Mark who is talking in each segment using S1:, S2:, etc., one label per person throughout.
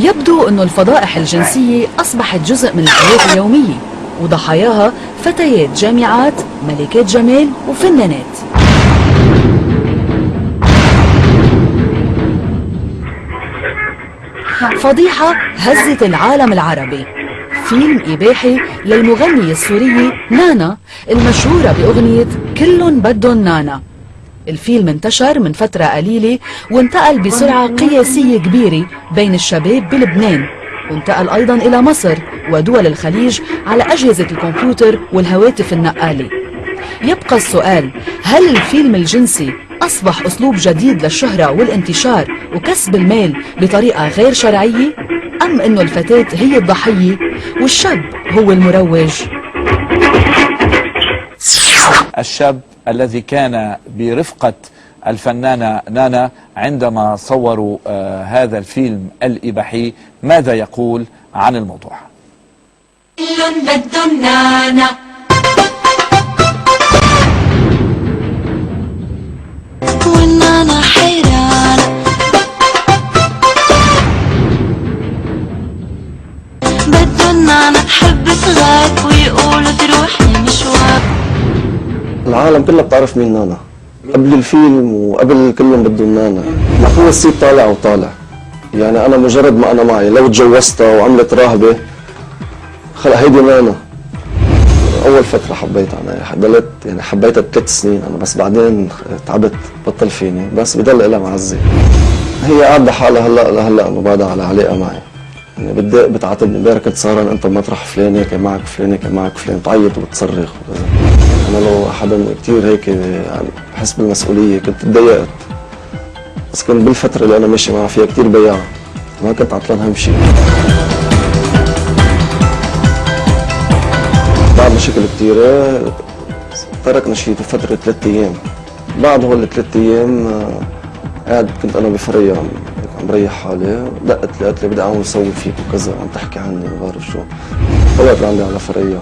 S1: يبدو أن الفضائح الجنسية أصبحت جزء من الحياة اليومية، وضحاياها فتيات جامعات، ملكات جمال وفنانات. فضيحة هزت العالم العربي. فيلم إباحي للمغنية السورية نانا المشهورة بأغنية كلن بدن نانا. الفيلم انتشر من فترة قليلة وانتقل بسرعة قياسية كبيرة بين الشباب بلبنان، وانتقل أيضا إلى مصر ودول الخليج على أجهزة الكمبيوتر والهواتف النقالة. يبقى السؤال: هل الفيلم الجنسي أصبح أسلوب جديد للشهرة والانتشار وكسب المال بطريقة غير شرعية؟ أم أنه الفتاة هي الضحية والشاب هو المروج؟
S2: الشاب الذي كان برفقة الفنانة نانا عندما صوروا هذا الفيلم الإباحي ماذا يقول عن الموضوع؟
S3: كلن بدن نانا والنانا حيرانة بدن نانا تحب تغاك ويقولوا تروحي مشوار.
S4: العالم كلها بتعرف مين نانا قبل الفيلم وقبل كلهم بدهم نانا. ما هو السيد طالع وطالع، يعني انا مجرد ما انا معي لو تجوزتها وعملت راهبه خلق هيدي نانا. اول فتره حبيتها انا، ضليت يعني حبيتها ب3 سنين انا، بس بعدين تعبت بطل فيني، بس بضل لها معزه. هي قاعده حالها هلا انه بعدها على علاقه معي، يعني بتضايق بتعاتبني. امبارح كنت سهران انت بمطرح فلانه كان معك فلانه كان معك فلان، بتعيط وبتصرخ وكذا. انا لو حدا كثير هيك يعني بحس بالمسؤوليه كنت تضايقت، بس كان بالفتره اللي انا ماشي معها فيها كثير بياعه، ما كنت عطلان اهم شيء. بعد مشاكل كثيره تركنا شيء فتره 3 ايام. بعد هول 3 ايام قاعد كنت انا بفريا عم بريح حالي، دقت لي قالت لي بدي اعمل صور فيك وكذا، عم تحكي عني ما بعرف شو. طلعت لعندي على فريا،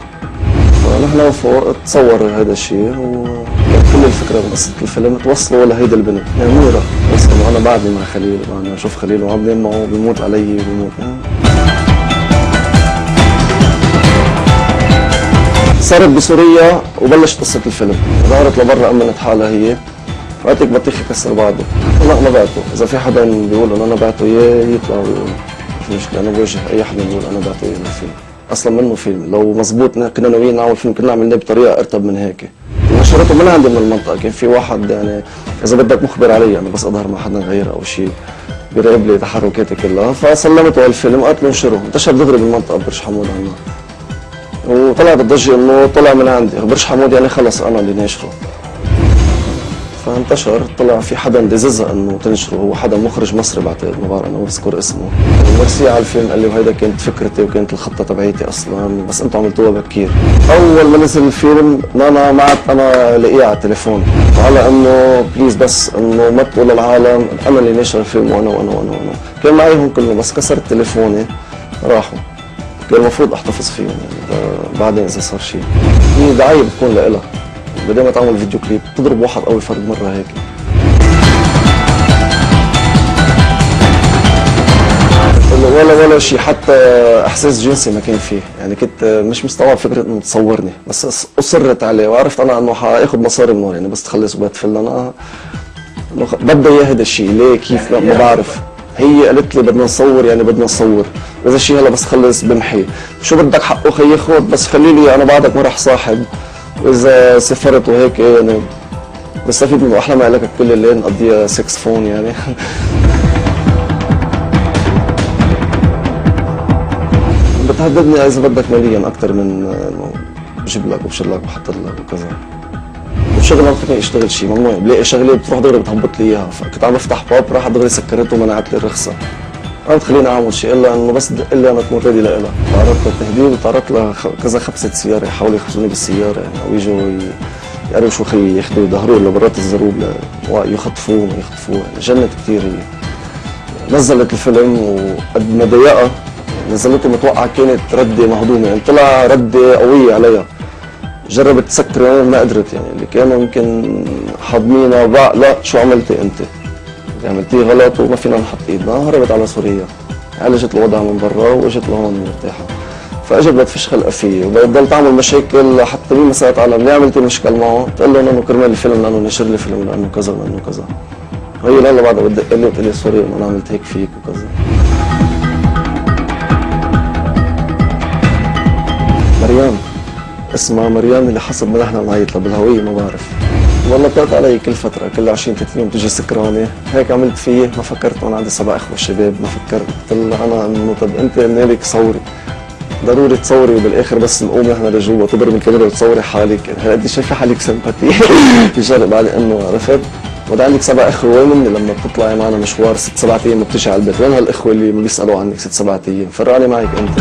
S4: فنحن فوق تصور هذا الشيء، وكانت كل الفكره من قصه الفيلم توصلوا لهيدي البنت يعني منيره، بس انه انا بعدني مع خليل، بعدني اشوف خليل وعم بنام معه بيموت علي وبيموت. صارت بسوريا وبلشت قصه الفيلم، ظهرت لبرا امنت حالها هي، وقتك بطيخ يكسر بعضه. لا ما بعته، اذا في حدا بيقول انه انا بعته اياه يطلع ويقول، مش مشكله، انا بوجه اي حدا بيقول انا بعته اياه للفيلم. اصلا منه فيلم، لو مزبوط كنا ناويين نعمل فيلم كنا عملناه بطريقه ارتب من هيك. نشرته من عندي من المنطقه، كان في واحد يعني اذا بدك مخبر علي يعني، بس اظهر مع حدا غير او شيء بيراقب لي تحركاتي كلها، فسلمته الفيلم وقت له انشره، انتشر دغري بالمنطقه برج حمود عنا. وطلعت الضجه انه طلع من عندي، برج حمود يعني خلص انا اللي ناشره. فانتشر، طلع في حدا دززها انه تنشره، هو حدا مخرج مصري بعتقد، ما بعرف انا ما بذكر اسمه. ميرسي على الفيلم، قال لي وهيدا كانت فكرتي وكانت الخطه تبعيتي اصلا، بس انتم عملتوها بكير. اول ما نزل الفيلم نانا معت انا لاقيها على التليفون، وعلى انه بليز بس انه ما تقول للعالم انا اللي ناشر الفيلم وانا وانا وانا وانا. كان معيهم كلهم، بس كسرت تليفوني راحوا. كان المفروض احتفظ فيهم يعني بعدين اذا صار شيء. هي دعايه بتكون لإلها، بدل ما تعمل فيديو كليب تضرب واحد اول فرد مره هيك. ولا شيء، حتى احساس جنسي ما كان فيه، يعني كنت مش مستوعب فكره انه تصورني، بس اصرت عليه وعرفت انا انه حاخذ مصاري منه يعني، بس تخلص وبتفل انا انه بدها اياه هذا الشيء. ليه كيف ما بعرف. هي قالت لي بدنا نصور يعني بدنا نصور، واذا شيء هلا بس خلص بمحي، شو بدك حقه خيي خذ، بس خلي لي انا بعدك ما راح صاحب، واذا سافرت وهيك يعني بستفيد منه. احلى ما لك كل الليل نقضيها 6 فون يعني. بتهددني اذا بدك ماليا اكثر من انه بجيب لك وبشيل لك وبحط لك وكذا. وشغل ما فيني اشتغل شيء، ممنوع، بلاقي شغله بتروح دغري بتهبط لي اياها، فكنت عم بفتح باب راحت دغري سكرته ومنعت لي الرخصه. ما بتخليني اعمل شيء الا انه بس تدق لي انا تكون ريدي لها. تعرضت للتهديد وتعرضت لكذا خبسه سياره، يحاولوا يخرجوني بالسياره يعني، او يجوا يقرشوا خيي ياخذوا يظهروا لبرات الزروب يخطفوه يعني. جنت كثير هي. نزلت الفيلم وقد ما ضيقها نزلته متوقعه كانت رده مهضومه يعني، طلع رده قويه عليها. جربت تسكر ما قدرت يعني، اللي كانوا يمكن حاضنينها لا شو عملتي انت؟ عملتيه غلط وما فينا نحط ايدنا. هربت على سوريا عالجت الوضع من برا واجت لهون مرتاحه. فاجت بتفش خلقها فيه وبتضل تعمل مشاكل حتى مين مسألة عالم ليه عملتي مشكل معه؟ تقول له انه كرمال الفيلم لانه نشر لي فيلم لانه كذا لانه كذا. هي لا بعدها بتدق لي وتقول لي سوري انا عملت هيك فيك وكذا. مريم اسمها مريم اللي حسب ما نحن بنعيط لها بالهوية ما بعرف. والله بتعطي علي كل فترة كل 20 30 يوم تجي سكرانة هيك عملت فيه ما فكرت وانا عندي 7 اخوة شباب ما فكرت قلت لها انا انه طب انت منالك صوري ضروري تصوري وبالاخر بس نقوم نحن لجوا تضرب الكاميرا وتصوري حالك هلا قد شايفه حالك سمباتي في فرق بعد انه عرفت وده عندك 7 اخوه وين مني لما بتطلعي معنا مشوار 6 7 ايام بتجي على البيت وين هالاخوه اللي ما بيسالوا عنك 6 7 ايام فرقاني معك انت